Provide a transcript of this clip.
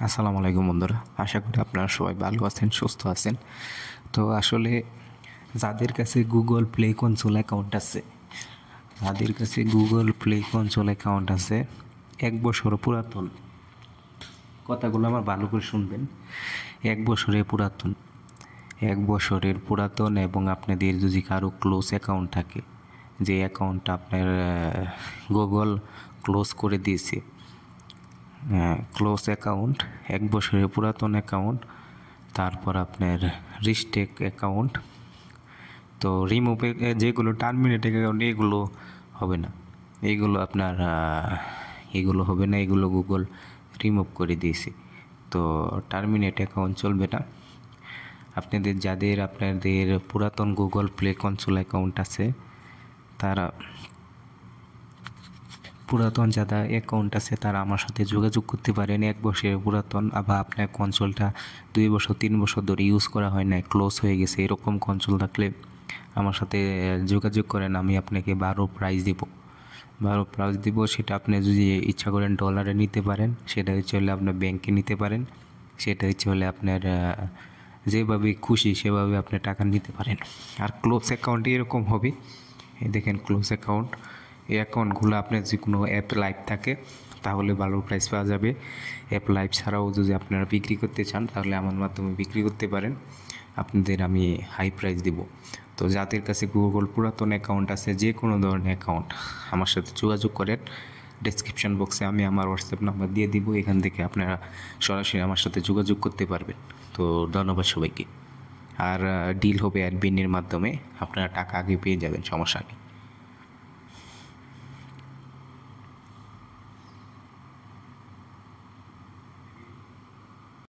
আসসালামু আলাইকুম বন্ধুরা, আশা করি আপনারা সবাই ভালো আছেন, সুস্থ আছেন। তো আসলে যাদের কাছে গুগল প্লে কনসোল অ্যাকাউন্ট আছে, এক বছর পুরাতন, কথাগুলো আমার ভালো করে শুনবেন। এক বছরের পুরাতন, এবং আপনাদের যদি কারো ক্লোজ অ্যাকাউন্ট থাকে, যে অ্যাকাউন্টটা আপনার গুগল ক্লোজ করে দিয়েছে, ক্লোজ অ্যাকাউন্ট, এক বছরের পুরাতন অ্যাকাউন্ট, তারপর আপনার রিস্টেক অ্যাকাউন্ট, তো রিমুভে যেগুলো টার্মিনেটেড অ্যাকাউন্ট এগুলো হবে না, এগুলো গুগল রিমুভ করে দিয়েছে। তো টার্মিনেট অ্যাকাউন্ট চলবে না। আপনাদের পুরাতন গুগল প্লে কনসোল অ্যাকাউন্ট আছে, তারা তারা আমার সাথে যোগাযোগ করতে পারেন। এক বছরের পুরাতন, আবার আপনার কনসোলটা 2 বছর 3 বছর ধরে ইউজ করা হয় না, ক্লোজ হয়ে গেছে, এরকম কনসোল থাকলে আমার সাথে যোগাযোগ করেন। আমি আপনাকে 12 প্রাইস দিব। সেটা আপনি যদি ইচ্ছা করেন ডলারে নিতে পারেন, সেটা হলে আপনার ব্যাংকে নিতে পারেন, সেটা হলে আপনার যেভাবে খুশি সেভাবে আপনি টাকা নিতে পারেন। আর ক্লোজ অ্যাকাউন্ট এরকম হবে, এই দেখেন ক্লোজ অ্যাকাউন্ট, এই অ্যাকাউন্টগুলো আপনার যে কোনো অ্যাপ লাইভ থাকে তাহলে ভালো প্রাইস পাওয়া যাবে। অ্যাপ লাইভ ছাড়াও যদি আপনারা বিক্রি করতে চান তাহলে আমার মাধ্যমে বিক্রি করতে পারেন, আপনাদের আমি হাই প্রাইস দিব। তো যাদের কাছে গুগল পুরাতন অ্যাকাউন্ট আছে, যে কোনো ধরনের অ্যাকাউন্ট, আমার সাথে যোগাযোগ করেন। ডেসক্রিপশন বক্সে আমি আমার হোয়াটসঅ্যাপ নাম্বার দিয়ে দিব, এখান থেকে আপনারা সরাসরি আমার সাথে যোগাযোগ করতে পারবেন। তো ধন্যবাদ সবাইকে। আর ডিল হবে অ্যাডমিনের মাধ্যমে, আপনারা টাকা আগে পেয়ে যাবেন, সমস্যা নেই।